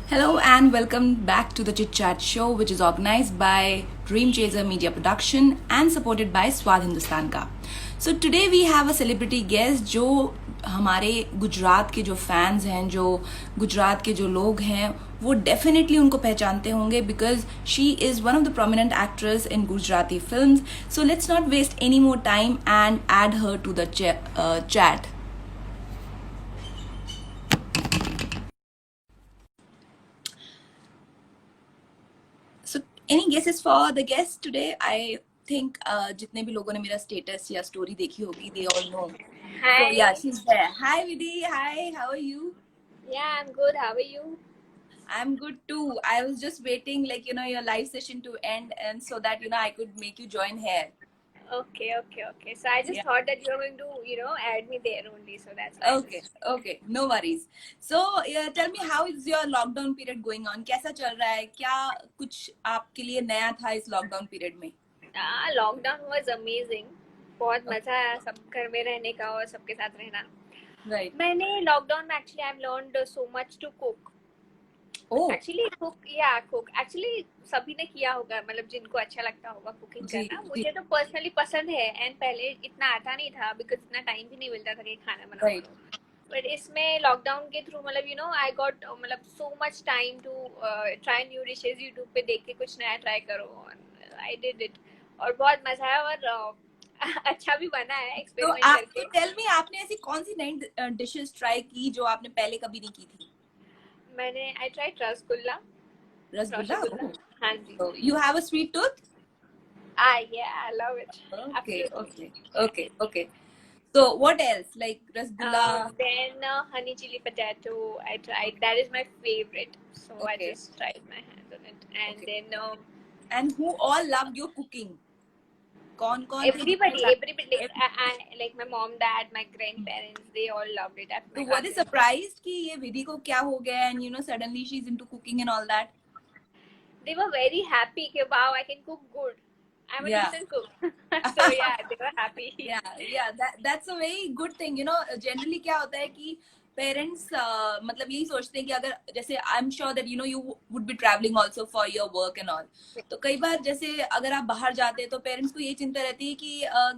Hello and welcome back to the Chit Chat Show, which is organized by Dream Chaser Media Production and supported by Swad Hindustan का. So today we have a celebrity guest जो हमारे गुजरात के जो fans हैं, जो गुजरात के जो लोग हैं, वो डेफिनेटली उनको पहचानते होंगे because she is one of the prominent actors in Gujarati films. So let's not waste any more time and add her to the chat. So any guesses for the guest today? I think जितने भी लोगों ने मेरा status या story देखी होगी, they all know. Hi. So yeah, she's there. Hi Vidhi, hi, how are you? Yeah, I'm good. How are you? I'm good too. I was just waiting your live session to end and so that I could make you join here. Okay. So I just Yeah. thought that you were going to, add me there only. So that's why. Okay, no worries. So tell me, how is your lockdown period going on? कैसा चल रहा है? क्या कुछ आपके लिए नया था इस lockdown period में? Lockdown was amazing. बहुत मजा आया सब घर में रहने का और सबके साथ रहना. Right. मैंने lockdown में actually I've learned so much to cook. Oh. Actually cook. Actually सभी ने किया होगा, मतलब जिनको अच्छा लगता होगा कुकिंग करना. मुझे तो पर्सनली पसंद है एंड पहले इतना आता नहीं था बिकॉज इतना टाइम भी नहीं मिलता था कि खाना बनाओ. बट इसमें लॉकडाउन के थ्रू मतलब आई गॉट मतलब so much time to try new dishes. YouTube पे देख के कुछ नया ट्राई करो. आई डिड इट और बहुत मजा आया और अच्छा भी बना है एक्सपेरिमेंट करके. तो टेल मी, आपने ऐसी कौन सी नई डिशेस ट्राई की जो आपने पहले कभी नहीं की थी? मैंने आई ट्राइड रसगुल्ला. हाँ जी. You have a sweet tooth? Yeah, I love it. Okay. So what else? Like rasgulla? Then honey chili potato. I tried. That is my favorite. So I just tried my hands on it. And then. And who all loved your cooking? कौन everybody like my mom, dad, my grandparents, they all loved it. So were they surprised कि ये विधि को क्या हो गया and suddenly she's into cooking and all that? They were very happy कि wow, I can cook good. I'm a decent cook. So yeah, they were happy. Yeah, that's a very good thing. Generally क्या होता है कि parents मतलब यही सोचते हैं कि अगर जैसे I am sure that you would be travelling also for your work and all. तो कई बार जैसे अगर आप बाहर जाते हैं तो पेरेंट्स को ये चिंता रहती है कि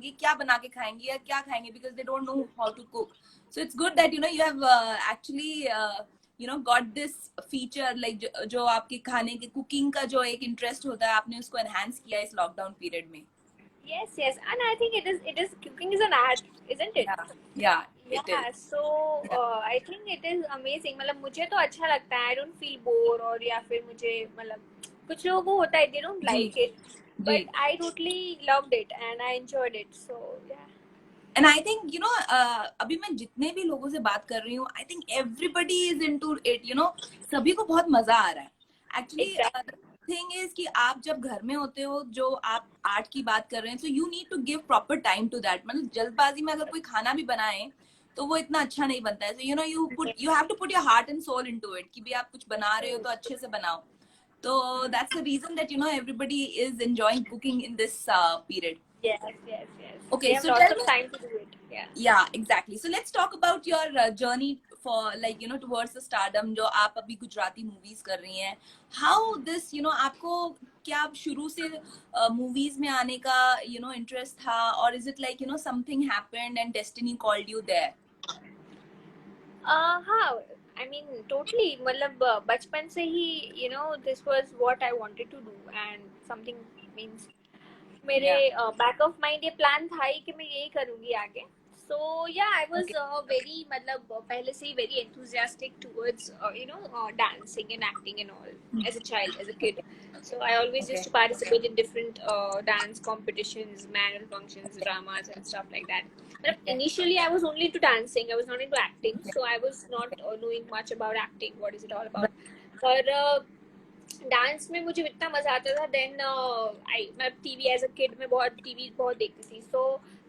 ये क्या बना के खाएंगे या क्या खाएंगे because they don't know how to cook. So it's good that you have actually got this feature like जो आपके खाने के कुकिंग का जो एक इंटरेस्ट होता है आपने उसको एनहांस किया इस लॉकडाउन पीरियड में. Yes, and I think it is cooking is an art, isn't it? Yeah, it is. So I think it is amazing. मतलब मुझे तो अच्छा लगता है. I don't feel bored और या फिर मुझे मतलब कुछ लोगों को होता है they don't like it, but I totally loved it and I enjoyed it. So yeah. And I think अभी मैं जितने भी लोगों से बात कर रही हूँ, I think everybody is into it. सभी को बहुत मजा आ रहा है. Actually, थिंग इज कि आप जब घर में होते हो, जो आप आर्ट की बात कर रहे हैं, so you need to give proper time to that. मतलब जल्दबाजी में अगर कोई खाना भी बनाए तो वो इतना अच्छा नहीं बनता है. So you have to put your heart and soul into it कि भी आप कुछ बना रहे हो तो अच्छे से बनाओ. तो that's the reason that everybody is enjoying cooking in this period. Yes. Okay, so tell me time to do it. Yeah, exactly. So let's talk about your journey for towards the stardom जो आप अभी Gujarati movies कर रही हैं. How this आपको क्या शुरू से मूवीज में आने का इंटरेस्ट था, और is it like something happened and destiny called you there? हाँ, I mean totally. मतलब बचपन से ही this was what I wanted to do and something means मेरे बैक ऑफ माइंड ये प्लान था ही कि मैं यही करूंगी आगे. So yeah, I was very मतलब पहले से ही very enthusiastic towards dancing and acting and all as a child, as a kid. So I always used to participate in different dance competitions, annual functions, dramas and stuff like that. But initially I was only into dancing. I was not into acting. So I was not knowing much about acting. What is it all about? पर dance में मुझे इतना मजा आता था. Then मैं TV as a kid में TV बहुत देखती थी. सो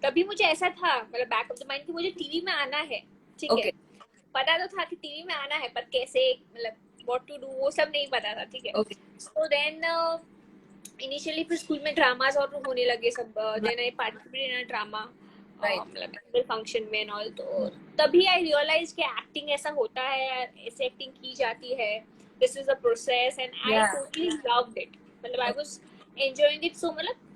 तभी मुझे ऐसा था मतलब बैक ऑफ द माइंड कि मुझे टीवी में आना है. ठीक है, पता तो था कि टीवी में आना है, पर कैसे मतलब व्हाट टू डू वो सब नहीं पता था. ठीक है. सो देन इनिशियली फिर स्कूल में ड्रामाज और होने लगे सब. Then I participated in a drama मतलब फंक्शन में एंड ऑल. तो तभी आई रियलाइज कि एक्टिंग ऐसा होता है, ऐसे एक्टिंग की जाती है. this is a process, and I Yeah. totally loved it. मतलब I was enjoying it so, मतलब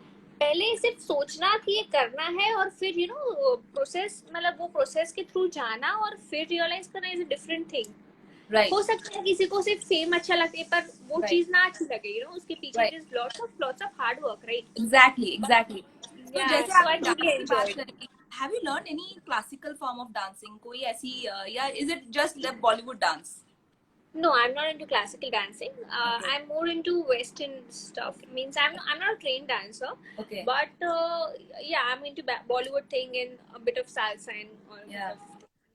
पहले सिर्फ सोचना कि ये करना है और फिर यू नो प्रोसेस, मतलब वो प्रोसेस के थ्रू जाना और फिर रियलाइज करना is a different thing. Right. हो सकता है किसी को सिर्फ फेम अच्छा लगे पर वो Right. चीज ना अच्छी लगे, यू नो उसके पीछे Right. Is lots of hard work, right. Exactly. Exactly. तो या जैसे सो आई आपने टोटली डांस की बात एंजॉयड. करी, have you learned any classical form of dancing? कोई ऐसी या is it just the Bollywood dance? No, I'm not into classical dancing. Okay. I'm more into Western stuff. Means I'm not a trained dancer, Okay. but yeah, I'm into Bollywood thing and a bit of salsa and all Yeah. kind of.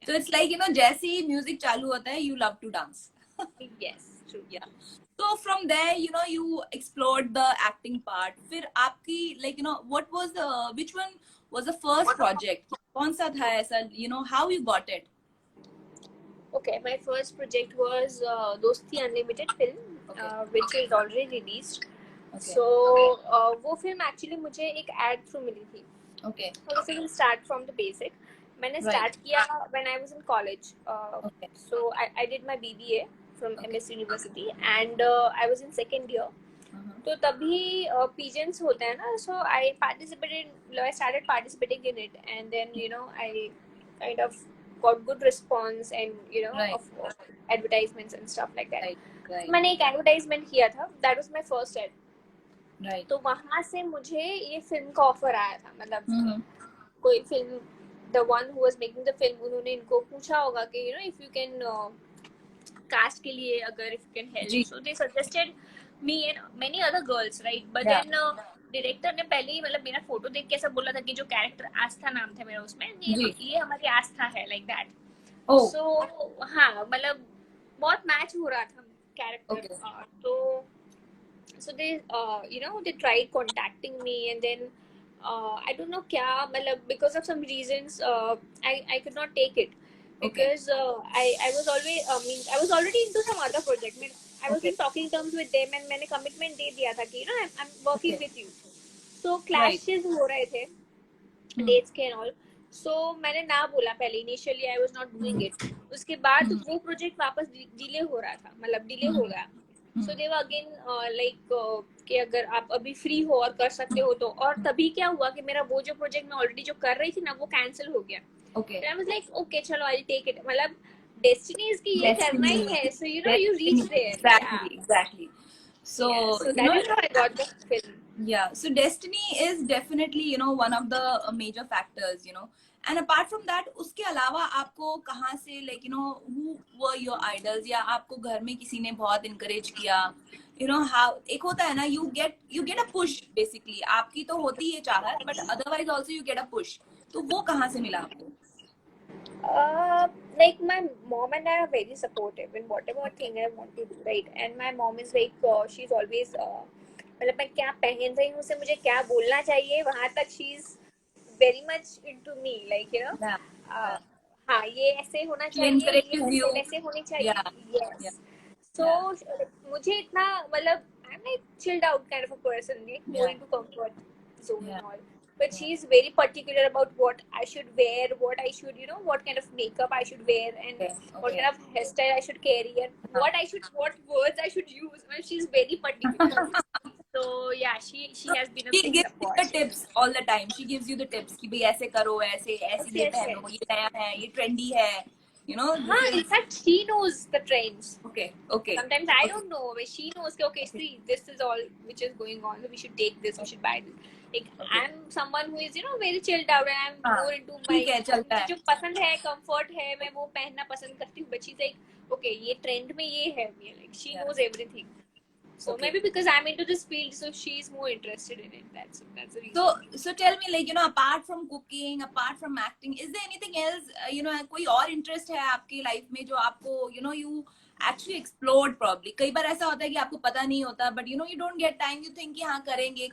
So it's like, you know, जैसे ही music चालू होता है, you love to dance. Yes, true. Yeah. So from there, you know, you explored the acting part. फिर आपकी like, you know, what was the, which one was the first project? कौन सा था ऐसा, you know, how you got it? Okay, my first project was Dosti Unlimited film, Okay. which is already released. Okay. So वो film actually मुझे एक ad through मिली थी. Okay. Okay, so we'll start from the basic. मैंने Right. start किया when I was in college. Okay. So I did my BBA from Okay. MS University, and I was in second year. तो तभी pigeons होते हैं ना, so I started participating in it, and then you know I kind of got good response and you know Right. of advertisements and stuff like that. Right. Right. मैंने एक advertisement किया था, that was my first ad. Right. तो वहाँ से मुझे ये film का ऑफर आया था, मतलब कोई film, the one who was making the film, उन्होंने इनको पूछा होगा कि you know if you can cast के लिए अगर if you can help, जी. so they suggested me and many other girls, right? But Yeah. then director ने पहले ही मतलब मेरा फोटो देख के ऐसा बोला था कि जो कैरेक्टर आस्था नाम था मेरा उसमें, ये हमारी आस्था है, लाइक दैट. सो हाँ, मतलब बहुत मैच हो रहा था कैरेक्टर. तो so they you know they tried contacting me, and then I don't know क्या, मतलब because of some reasons I could not take it because I was always I was already into some other project. I was in talking terms with them and मैंने commitment दे दिया था कि you know I'm working with you. So clashes हो रहे थे dates के and all. So मैंने ना बोला पहले, initially I was not doing it. उसके बाद वो project वापस डिले हो रहा था, मतलब डिले हो गया. So they were again like कि अगर आप अभी फ्री हो और कर सकते हो तो, और तभी क्या हुआ कि मेरा वो जो प्रोजेक्ट मैं ऑलरेडी जो कर रही थी ना वो कैंसिल हो गया. Okay. I was like okay चलो I'll take it, मतलब डेस्टिनी की ये करना ही है, so you know you reach there. Exactly. Exactly. So, So you that know, is how I got the film. yeah, so destiny is definitely, you know, one of the major factors, you know. And apart from that, उसके अलावा आपको कहाँ से, like, you know, who were your idols, या आपको घर में किसी ने बहुत encourage किया, you know, how एक होता है ना, you get a push basically. आपकी तो होती है चाहत, but otherwise also you get a push. तो वो कहाँ से मिला आपको? Like my mom and dad are very supportive in whatever thing I want to do, right? And my mom is like she's always मतलब मैं क्या पहन रही हूँ, उसे मुझे क्या बोलना चाहिए, वहाँ तक she's very much into me, like you know. Yeah. हाँ, ये ऐसे होना She चाहिए, ये encourages you. हेयर ऐसे होनी चाहिए. Yeah. Yes. So मुझे इतना मतलब I'm like chilled out kind of a person, like more into comfort zone and all. But she's very particular about what I should wear, what I should, you know, what kind of makeup I should wear, and what kind of hairstyle I should carry, and what words I should use. Well, she's very particular. So yeah, she has been a She big gives you support. the tips all the time. She gives you the tips कि भाई ऐसे करो, ऐसे ये पहनो, ये नया है, ये trendy है, you know. हाँ, in fact, she knows the trends. Okay. Sometimes I don't know, but she knows. Okay, see, this is all which is going on. So we should take this. We should buy this. Like I'm someone who is, you know, very chilled out, and I'm more into my. ठीक है, चलता है. जो पसंद है, comfort है, मैं वो पहनना पसंद करती हूँ. But she's like, okay, ये trend में ये है. Like she knows everything. So maybe because I'm into this field, so she's more interested in it. That's the reason. So tell me, like, you know, apart from cooking, apart from acting, is there anything else, you know, कोई और interest है आपकी life में जो आपको, you know, you actually explored probably. कई बार ऐसा होता है कि आपको पता नहीं होता, but you know you don't get time, you think कि हाँ करेंगे,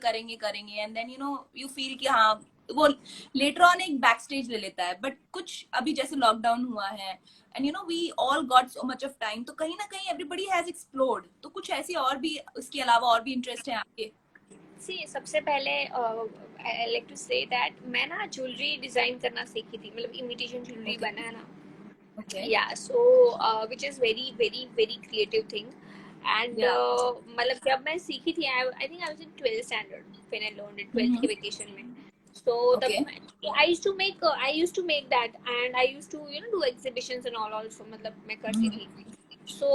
and then you know you feel कि हाँ वो later on एक backstage ले लेता है. But कुछ अभी जैसे lockdown हुआ है, and you know we all got so much of time, तो कहीं ना कहीं everybody has explored. तो कुछ ऐसी और भी उसके अलावा और भी interest है आपके? See, सबसे पहले I like to say that मैं ना ज्वेलरी डिजाइन करना सीखी थी, मतलब imitation jewellery banana. Okay. Yeah, so which is very very very creative thing. And Yeah. मतलब जब मैं सीखी थी, I think I was in 12th standard when I learned it, 12th के Mm-hmm. वेकेशन में. So the Okay. I used to make that, and I used to do exhibitions and all also, मतलब मैं करती Mm-hmm. थी. So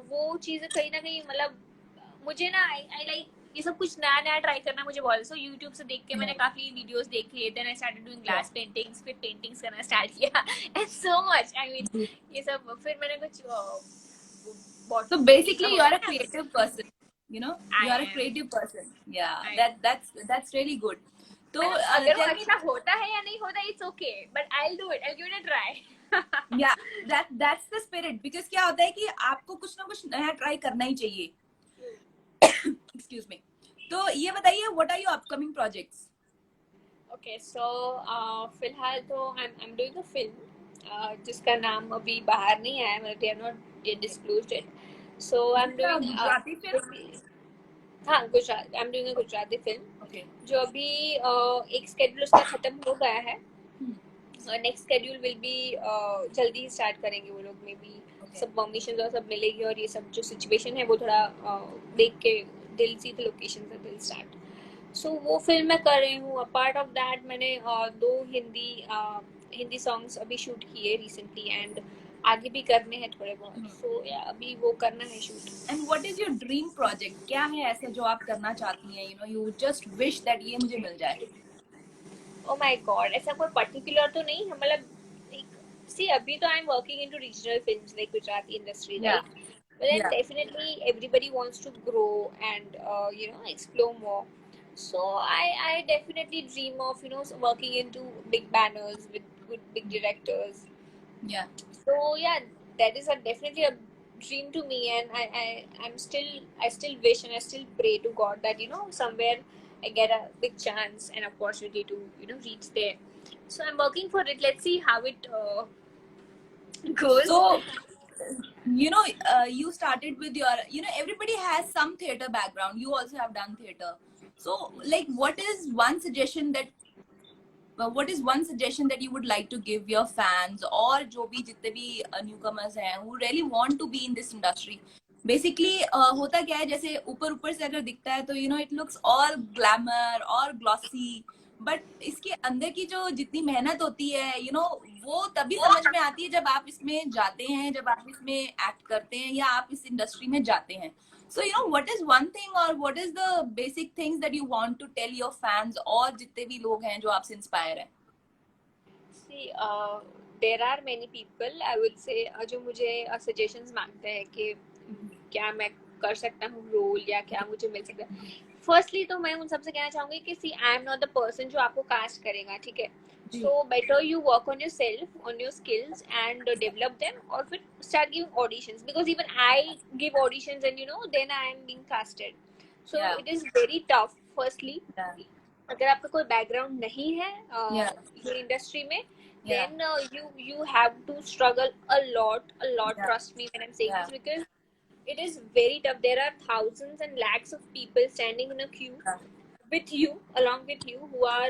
वो चीजें कहीं ना कहीं मतलब मुझे ना आई लाइक ये सब कुछ नया नया ट्राई करना मुझे बहुत. सो यूट्यूब से देख के मैंने Yeah. काफी वीडियोस देखे, then I started doing Yeah. Glass paintings, फिर पेंटिंग्स करना स्टार्ट किया and so much I mean ये सब. फिर मैंने कुछ So ऐसा basically, you होता are है a ना. creative person. You I are a am creative person. Yeah, I that's really good. So मतलब अगर वो tell me, अच्छा होता है या नहीं होता, it's okay, but I will do it, I give it a try. yeah, that's the spirit. Because क्या होता है कि आपको कुछ ना कुछ नया ट्राई करना ही चाहिए. Excuse me. तो ये बताइए, what are your upcoming projects? Okay so फिलहाल तो I am doing a film जिसका नाम अभी बाहर नहीं आया, मतलब they have not yet disclosed it. So I Is am it a Gujarati film? Doing, हाँ Gujarat, I am doing a Gujarati film Okay. जो अभी एक स्केड्यूल उसका खत्म हो गया है. Hmm. Next schedule will be जल्दी ही स्टार्ट करेंगे वो लोग, मे बी Okay. सब परमिशन और सब मिलेगी, और ये सब जो सिचुएशन है वो थोड़ा देख के दिल सी लोकेशन से दिल स्टार्ट. सो वो फिल्म मैं कर रही हूँ. अपार्ट ऑफ दैट मैंने दो हिंदी सॉन्ग्स अभी शूट किए रिसेंटली, एंड आगे भी करने हैं थोड़े बहुत. सो या अभी वो करना है shoot. And what is your dream project? क्या है ऐसा जो आप करना चाहती हैं? You just wish that ये मुझे मिल जाए. ओ माय गॉड, ऐसा कोई पर्टिकुलर तो नहीं है, मतलब सी अभी तो I am working into regional films like Gujarati industry, Yeah. Right. But then Yeah. definitely everybody wants to grow and explore more. So I definitely dream of working into big banners with good big directors. Yeah. So yeah, that is definitely a dream to me, and I still wish and I still pray to God that somewhere I get a big chance and opportunity to reach there. So I'm working for it. Let's see how it goes. So, you started with your, everybody has some theater background. You also have done theater. So, like, what is one suggestion that you would like to give your fans और जो भी जितने भी newcomers हैं who really want to be in this industry? Basically, होता क्या है, जैसे ऊपर ऊपर से अगर दिखता है तो it looks all glamour और glossy, but इसके अंदर की जो जितनी मेहनत होती है वो तभी समझ में आती है जब आप इसमें जाते हैं, जब आप इसमें एक्ट करते हैं या आप इस इंडस्ट्री में जाते हैं. So, what is one thing or what is the basic things that you want to tell your fans और जितने भी लोग हैं जो आपसे इंस्पायर हैं? See, there are many people, I would say, जो मुझे suggestions मांगते हैं कि क्या मैं कर सकता हूँ रोल या क्या मुझे मिल सकता है. फर्स्टली तो मैं उन सबसे कहना चाहूंगी कि see I am not the person जो आपको कास्ट करेगा, ठीक है. So better you work on your self, on your skills and develop them, और फिर start giving auditions, because even I give auditions and then I am being casted. So it is very tough. Firstly अगर आपका कोई background नहीं है ये industry में, then you have to struggle a lot. Trust me when I'm saying this, because it is very tough. There are thousands and lakhs of people standing in a queue with you, along with you, who are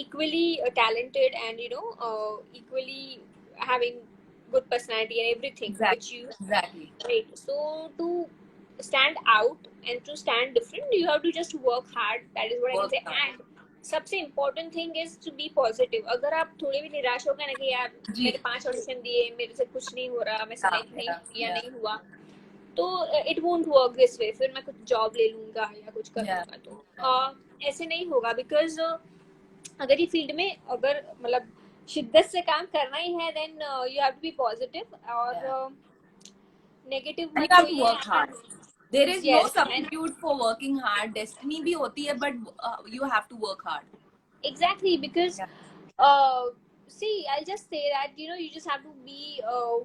equally talented and equally having good personality and everything, which you right. So to stand out and to stand different, you have to just work hard. That is what I can say. And सबसे important thing is to be positive. अगर आप थोड़े भी निराश हो गए ना कि यार मैंने 5 ऑडिशन दिए, मेरे से कुछ नहीं हो रहा, मैं सेलेक्ट नहीं या नहीं हुआ, तो it won't work this way. फिर मैं कुछ जॉब ले लूंगा या कुछ कर लूंगा, तो ऐसे नहीं होगा. बिकॉज अगर ये फील्ड में अगर मतलब शिद्दत से काम करना ही है, then you have to be positive और नेगेटिव मत होइए. There is no substitute for working hard. Destiny भी होती है, but you have to work hard. Exactly, because see, I'll just say that you just have to be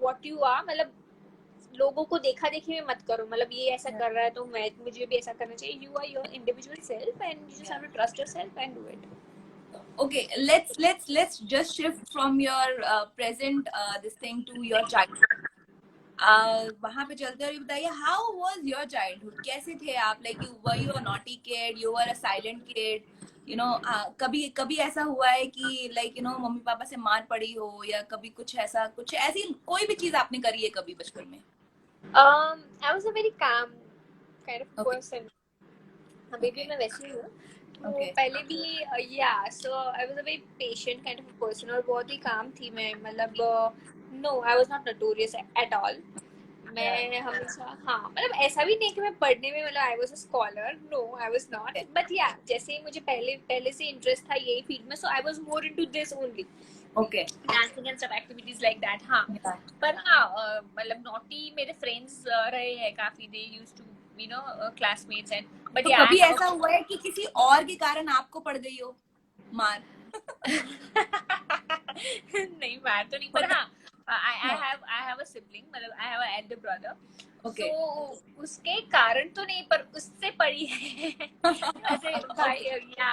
what you are. मतलब लोगों को देखा देखी में मत करो. मतलब ये ऐसा कर रहा है तो मुझे भी ऐसा करना चाहिए. You are your individual self, and you just have to trust yourself and do it. Okay, let's just shift from your present this thing to your childhood. वहाँ पे चलते हुए बताइए, how was your childhood? कैसे थे आप? Like, were you a naughty kid? You were a silent kid? कभी ऐसा हुआ है कि like मम्मी पापा से मार पड़ी हो, या कभी कुछ ऐसी कोई भी चीज आपने करी है कभी बचपन में? I was a very calm kind of Okay. person. अभी भी Okay. मैं वैसी ही हूँ. तो Okay. पहले भी yeah, so I was a very patient kind of a person और बहुत ही calm थी मैं, मतलब no, I was not notorious at all. Yeah. मैं हमेशा, हाँ, मतलब ऐसा भी नहीं कि मैं पढ़ने में, मतलब I was a scholar, no I was not, Okay. But या जैसे ही मुझे पहले पहले से इंटरेस्ट था यही फील्ड में, so I was more into this only, Okay. Dancing and सब एक्टिविटीज लाइक दैट. हाँ, Yeah. पर हाँ, मतलब नॉटी मेरे फ्रेंड्स रहे हैं काफी, they used to you know classmates and, but तो या कभी आई हैव ऐसा हुआ है कि किसी और के कारण आपको पड़ गई हो मार? नहीं, मार तो नहीं, पर होता हाँ, हाँ. I have a sibling, मतलब I have an elder brother, so Okay. उसके कारण तो नहीं, पर उससे पड़ी है. ऐसे भाई, Okay. या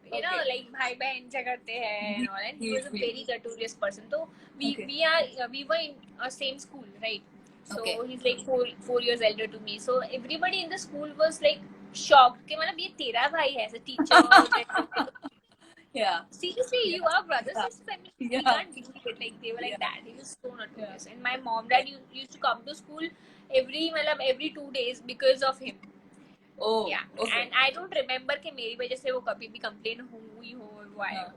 यू नो Okay. लाइक भाई बहन झगड़ते हैं जी and all, and he ji was a ji. very notorious person. तो Okay. we were in a same school, right? So Okay. he's like four years elder to me, so everybody in the school was like shocked कि मतलब ये तेरा भाई है, ऐसे teachers. Yeah. Seriously, Yeah. you are brothers Yeah. in family? We Yeah. can't believe it. Like they were like Yeah. that. He was so Yeah. notorious. And my mom dad used to come to school every 2 days because of him. Oh. Yeah. Okay. And I don't remember कि मेरी वजह से वो कभी भी complain हुई हो or why. Yeah.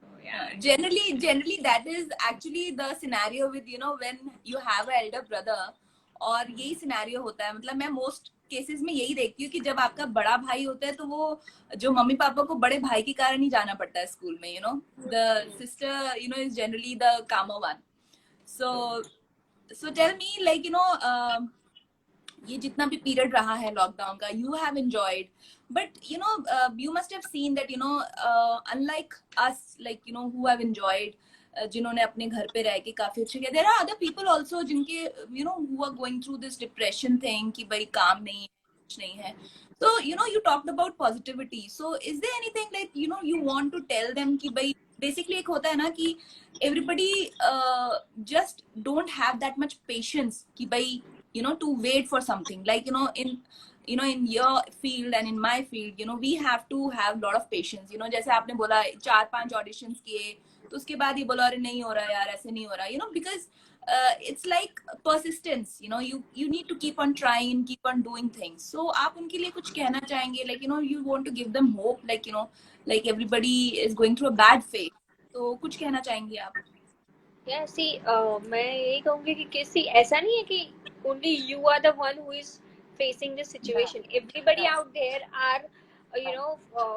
So yeah. Generally that is actually the scenario with when you have an elder brother. और यही सिनेरियो होता है, मतलब मैं मोस्ट केसेस में यही देखती हूँ कि जब आपका बड़ा भाई होता है तो वो जो मम्मी पापा को बड़े भाई के कारण ही जाना पड़ता है स्कूल में, the sister is generally the calmer one. So tell me like ये जितना भी पीरियड रहा है लॉकडाउन का, you have enjoyed, but you must have seen that unlike us, like who have enjoyed, जिन्होंने अपने घर पे रह के काफी अच्छे किया, there are other people also जिनके who are going through this depression thing कि भाई काम नहीं है, कुछ नहीं है. So you talked about positivity, so is there anything like you want to tell them कि भाई basically एक होता है ना कि everybody just don't have that much patience कि भाई to wait for something, like in your field and in my field, we have to have lot of patience. जैसे आपने बोला 4-5 ऑडिशंस किए तो उसके बाद ही बोला अरे नहीं हो रहा यार, ऐसे नहीं हो रहा, because it's like persistence. You need to keep on trying, keep on doing things. So आप उनके लिए कुछ कहना चाहेंगे, like you want to give them hope, like like everybody is going through a bad phase, तो कुछ कहना चाहेंगे आप? Yeah, see, मैं यही कहूँगी कि किसी ऐसा नहीं है कि only you are the one who is facing this Yeah. situation. Everybody Yeah. out there are,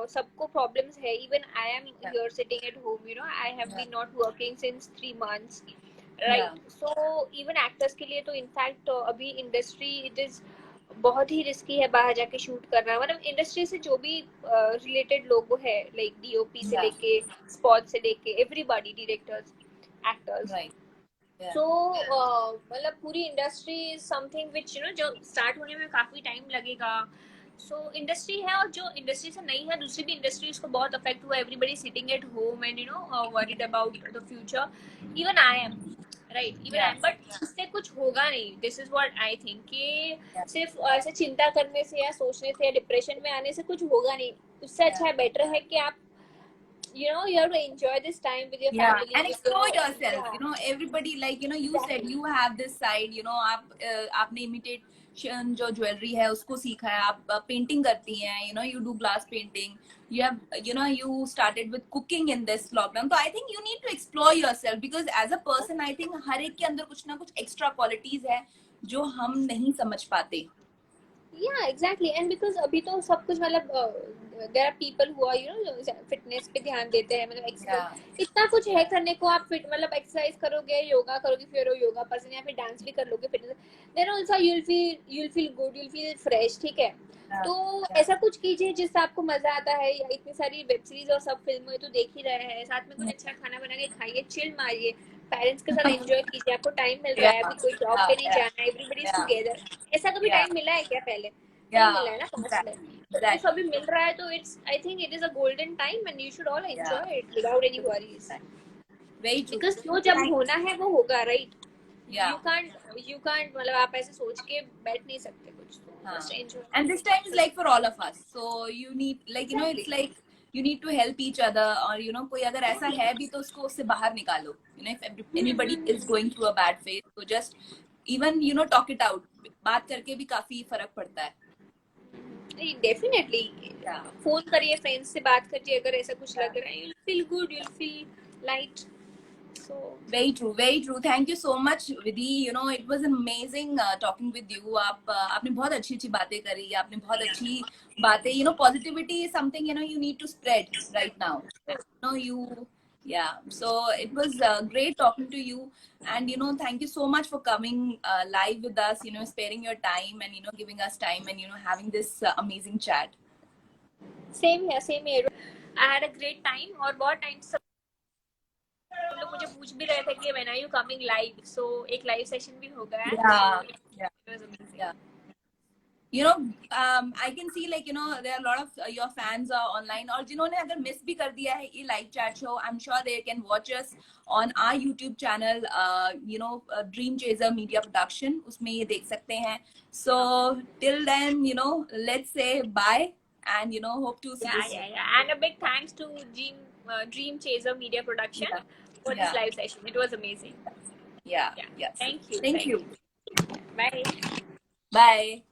सबको problems है. Even I am Yeah. here sitting at home. I have Yeah. been not working since 3 months, Yeah. right? So even actors के लिए तो in fact अभी industry it is बहुत ही risky है बाहर जाके शूट करना, मतलब इंडस्ट्री से जो भी रिलेटेड लोग है, लाइक डीओपी से Yeah. लेके स्पॉट से लेके everybody, directors, actors. Right. Yeah. सो मतलब पूरी इंडस्ट्री इज समथिंग विच जो स्टार्ट होने में काफी टाइम लगेगा. सो इंडस्ट्री है, और जो इंडस्ट्री से नहीं है दूसरी भी इंडस्ट्रीज को बहुत अफेक्ट हुआ. Everybody sitting at home and worried about the future. Even I am, right, even I Yeah. Am, but इससे कुछ होगा नहीं. This is what I think कि Yeah. सिर्फ ऐसे चिंता करने से या सोचने से या डिप्रेशन में आने से कुछ होगा नहीं. उससे अच्छा है, बेटर है कि आप you have to enjoy this time with your Yeah, family, and with explore your, yourself. yeah, Everybody, like you said exactly. you have this side. आप आपने imitation जो ज्वेलरी है उसको सीखा है, आप पेंटिंग करती हैं. You do glass painting. You have you started with cooking in this lockdown. So I think you need to explore yourself, because as a person I think हर एक के अंदर कुछ ना कुछ extra qualities है जो हम नहीं समझ पाते. Yeah, exactly. And because अभी तो सब कुछ मतलब there are people who are fitness पे ध्यान देते हैं, मतलब Yeah. एक्सरसाइज इतना कुछ है करने को. आप फिट मतलब एक्सरसाइज करोगे, योगा करोगे, फिर योगा पर्सन, या फिर डांस भी कर लोगे fitness, then also you'll feel good, you'll feel fresh, ठीक है. तो ऐसा कुछ कीजिए जिससे आपको मजा आता है. या इतनी सारी वेब सीरीज और सब फिल्में तो देख ही रहे हैं, साथ में कुछ अच्छा खाना बना के खाइए, चिल मारिए, पेरेंट्स के साथ एंजॉय कीजिए. आपको टाइम मिल रहा है, Yeah. अभी कोई जॉब Yeah. पे नहीं Yeah. जाना है, एवरीबडी इज Yeah. टुगेदर. ऐसा कभी Yeah. टाइम मिला है क्या पहले? नहीं Yeah. मिला है ना पास्ट में. Exactly. तो Exactly. अभी मिल रहा है तो it's, I think it is a golden time and you should all Yeah. Enjoy it without any worries. Very true. Because जो जब होना है वो होगा, राइट? Yeah. यू कांट मतलब आप ऐसे सोच के बैठ नहीं सकते कुछ. Just enjoy. And this time is like for all of us, so you need, like it's like you need to help each other, or कोई अगर ऐसा है भी तो उसको उससे बाहर निकालो. If anybody is going through a bad phase, so just even you know talk it out. बात करके भी काफी फर्क पड़ता है. Definitely Yeah. फोन करिए, फ्रेंड्स से बात करिए, अगर ऐसा कुछ Yeah. लग रहा है, you'll feel good, you'll feel light. So Very true, very true. Thank you so much, Vidhi. You know, it was amazing talking with you. आपने बहुत अच्छी बातें करी, आपने बहुत अच्छी बातें, you know, positivity is something, you know, you need to spread right now. You know, yeah. So it was great talking to you, and you know, thank you so much for coming live with us. You know, sparing your time and you know, giving us time and you know, having this amazing chat. same here. I had a great time, और बहुत time से सब लोग मुझे पूछ भी रहे थे कि when are you coming live, so एक लाइव सेशन भी हो गया है. Yeah, So yeah, it was amazing. yeah. You know, I can see like you know there are a lot of your fans are online और जिन्होंने अगर miss भी कर दिया है ये live chat show, I'm sure they can watch us on our YouTube channel, you know, Dream Chaser Media Production, उसमें ये देख सकते हैं. So till then, you know, let's say bye and you know hope to see you soon. And a big thanks to Dream Chaser Media Production Yeah, for this yeah, live session. It was amazing. yeah, Yeah. yes. Thank you. Thank you. Bye. Bye.